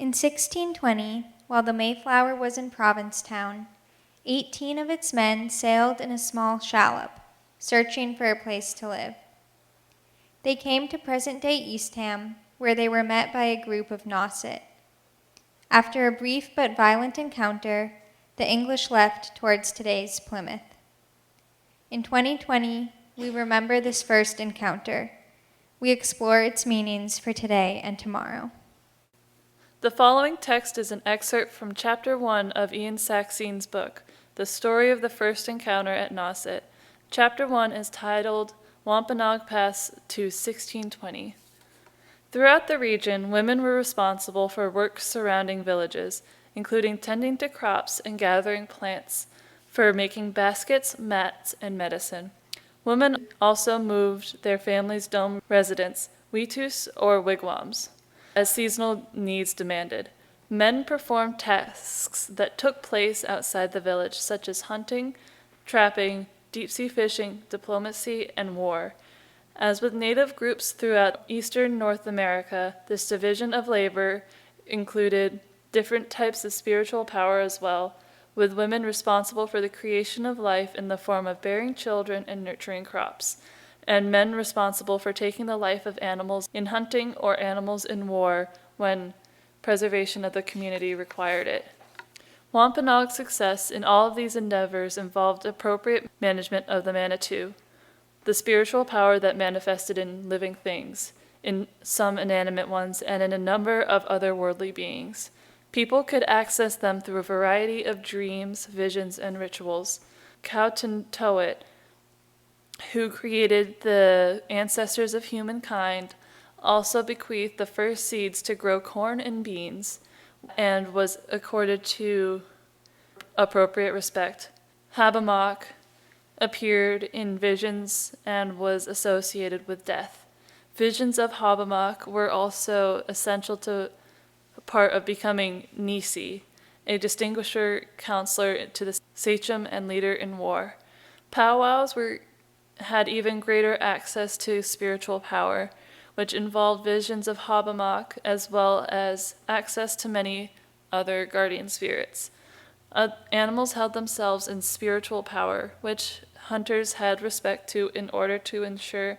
In 1620, while the Mayflower was in Provincetown, 18 of its men sailed in a small shallop, searching for a place to live. They came to present-day Eastham, where they were met by a group of Nauset. After a brief but violent encounter, the English left towards today's Plymouth. In 2020, we remember this first encounter. We explore its meanings for today and tomorrow. The following text is an excerpt from Chapter 1 of Ian Saxine's book, The Story of the First Encounter at Nauset. Chapter 1 is titled Wampanoag Pass to 1620. Throughout the region, women were responsible for work surrounding villages, including tending to crops and gathering plants for making baskets, mats, and medicine. Women also moved their families' dome residence, witus or wigwams, as seasonal needs demanded. Men performed tasks that took place outside the village, such as hunting, trapping, deep-sea fishing, diplomacy, and war. As with native groups throughout eastern North America, this division of labor included different types of spiritual power as well, with women responsible for the creation of life in the form of bearing children and nurturing crops, and men responsible for taking the life of animals in hunting or animals in war when preservation of the community required it. Wampanoag's success in all of these endeavors involved appropriate management of the Manitou, the spiritual power that manifested in living things, in some inanimate ones, and in a number of otherworldly beings. People could access them through a variety of dreams, visions, and rituals. Towet, who created the ancestors of humankind, also bequeathed the first seeds to grow corn and beans, and was accorded to appropriate respect. Habamock appeared in visions and was associated with death. Visions of Habamock were also essential to part of becoming Nisi, a distinguisher counselor to the sachem and leader in war. Powwows had even greater access to spiritual power, which involved visions of Habamock as well as access to many other guardian spirits. Animals held themselves in spiritual power, which hunters had respect to in order to ensure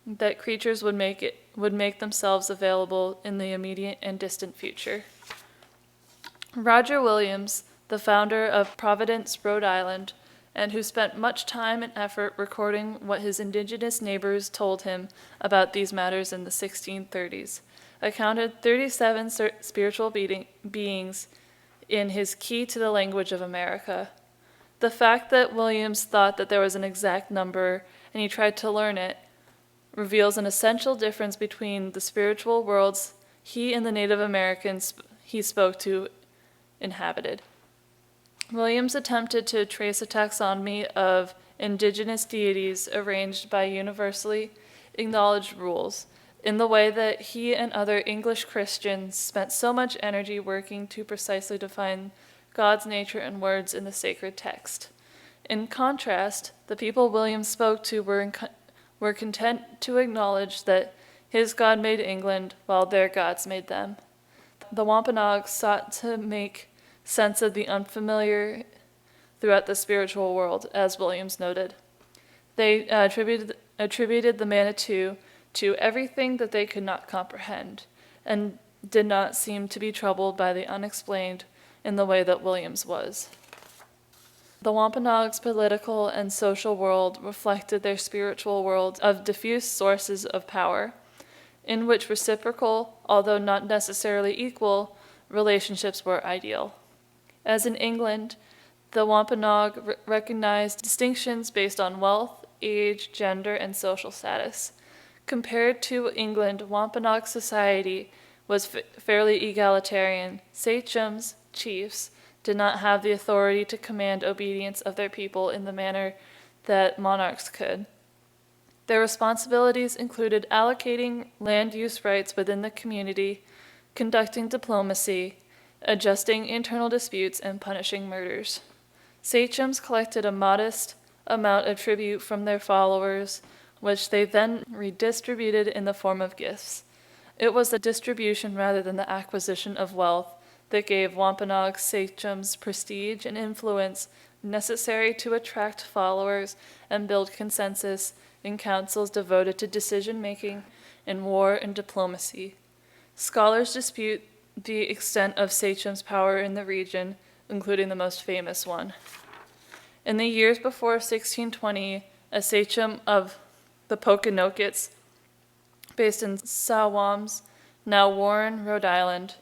that creatures would make themselves available in the immediate and distant future. Roger Williams, the founder of Providence, Rhode Island, and who spent much time and effort recording what his indigenous neighbors told him about these matters in the 1630s, accounted 37 spiritual beings in his Key to the Language of America. The fact that Williams thought that there was an exact number and he tried to learn it reveals an essential difference between the spiritual worlds he and the Native Americans he spoke to inhabited. Williams attempted to trace a taxonomy of indigenous deities arranged by universally acknowledged rules, in the way that he and other English Christians spent so much energy working to precisely define God's nature and words in the sacred text. In contrast, the people Williams spoke to were content to acknowledge that his God made England while their gods made them. The Wampanoag sought to make sense of the unfamiliar throughout the spiritual world, as Williams noted. They attributed the Manitou to everything that they could not comprehend, and did not seem to be troubled by the unexplained in the way that Williams was. The Wampanoag's political and social world reflected their spiritual world of diffuse sources of power, in which reciprocal, although not necessarily equal, relationships were ideal. As in England, the Wampanoag recognized distinctions based on wealth, age, gender, and social status. Compared to England, Wampanoag society was fairly egalitarian. Sachems, chiefs, did not have the authority to command obedience of their people in the manner that monarchs could. Their responsibilities included allocating land use rights within the community, conducting diplomacy, adjusting internal disputes, and punishing murders. Sachems collected a modest amount of tribute from their followers, which they then redistributed in the form of gifts. It was the distribution rather than the acquisition of wealth that gave Wampanoag sachems prestige and influence necessary to attract followers and build consensus in councils devoted to decision-making in war and diplomacy. Scholars dispute the extent of sachems' power in the region, including the most famous one. In the years before 1620, a sachem of the Pokanokets, based in Sawams, now Warren, Rhode Island,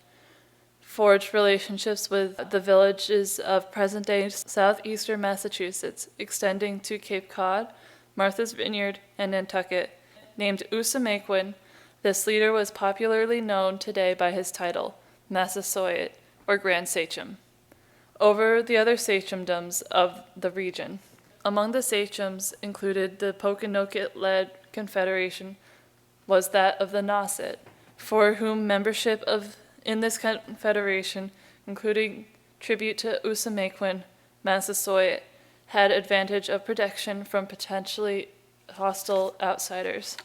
forged relationships with the villages of present-day southeastern Massachusetts, extending to Cape Cod, Martha's Vineyard, and Nantucket. Named Usamequin, this leader was popularly known today by his title, Massasoit, or Grand Sachem, over the other sachemdoms of the region. Among the sachems included the Pokanoket-led confederation was that of the Nauset, for whom membership in this confederation, including tribute to Usamequin, Massasoit, had advantage of protection from potentially hostile outsiders.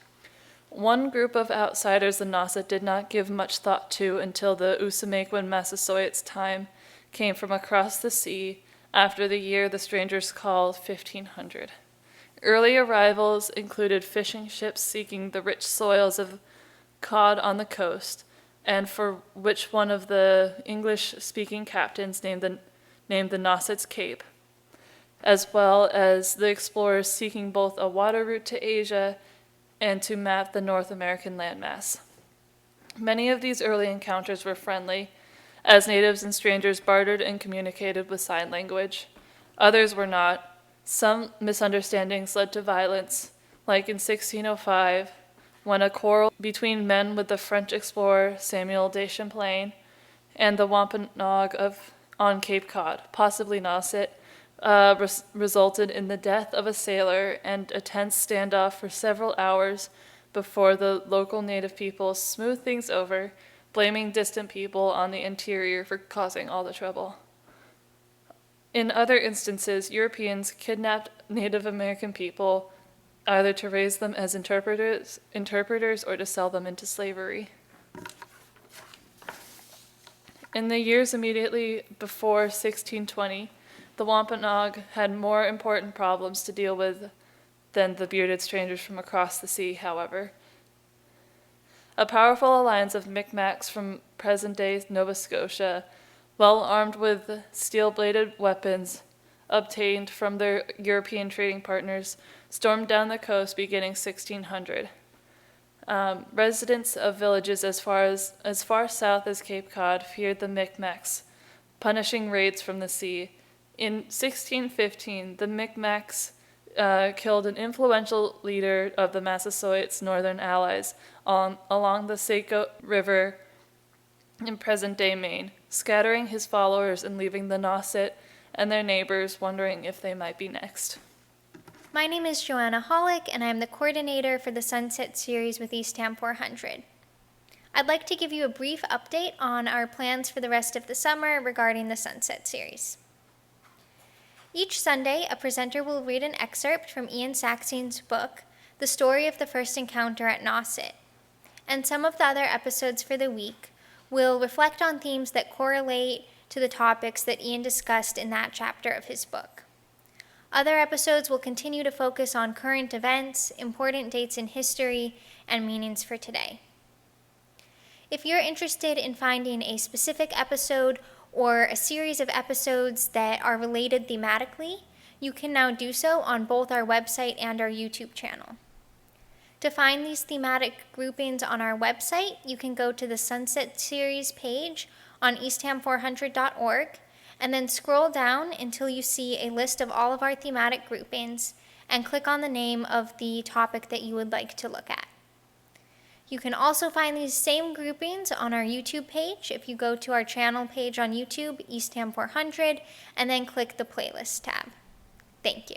One group of outsiders the Nauset did not give much thought to until the Usamequin Massasoit's time came from across the sea after the year the strangers called 1500. Early arrivals included fishing ships seeking the rich soils of cod on the coast, and for which one of the English-speaking captains named the Nauset's Cape, as well as the explorers seeking both a water route to Asia and to map the North American landmass. Many of these early encounters were friendly, as natives and strangers bartered and communicated with sign language. Others were not. Some misunderstandings led to violence, like in 1605, when a quarrel between men with the French explorer Samuel de Champlain and the Wampanoag on Cape Cod, possibly Nauset, resulted in the death of a sailor and a tense standoff for several hours before the local native people smoothed things over, blaming distant people on the interior for causing all the trouble. In other instances, Europeans kidnapped Native American people, either to raise them as interpreters or to sell them into slavery. In the years immediately before 1620, the Wampanoag had more important problems to deal with than the bearded strangers from across the sea, however. A powerful alliance of Micmacs from present-day Nova Scotia, well armed with steel-bladed weapons obtained from their European trading partners, stormed down the coast beginning 1600. Residents of villages as far south as Cape Cod feared the Micmacs, punishing raids from the sea. In 1615, the Micmacs killed an influential leader of the Massasoit's northern allies along the Saco River in present-day Maine, scattering his followers and leaving the Nauset and their neighbors wondering if they might be next. My name is Joanna Hollick, and I'm the coordinator for the Sunset Series with Eastham 400. I'd like to give you a brief update on our plans for the rest of the summer regarding the Sunset Series. Each Sunday, a presenter will read an excerpt from Ian Saxine's book, The Story of the First Encounter at Nauset, and some of the other episodes for the week will reflect on themes that correlate to the topics that Ian discussed in that chapter of his book. Other episodes will continue to focus on current events, important dates in history, and meanings for today. If you're interested in finding a specific episode or a series of episodes that are related thematically, you can now do so on both our website and our YouTube channel. To find these thematic groupings on our website, you can go to the Sunset Series page on eastham400.org and then scroll down until you see a list of all of our thematic groupings and click on the name of the topic that you would like to look at. You can also find these same groupings on our YouTube page if you go to our channel page on YouTube, Eastham 400, and then click the playlist tab. Thank you.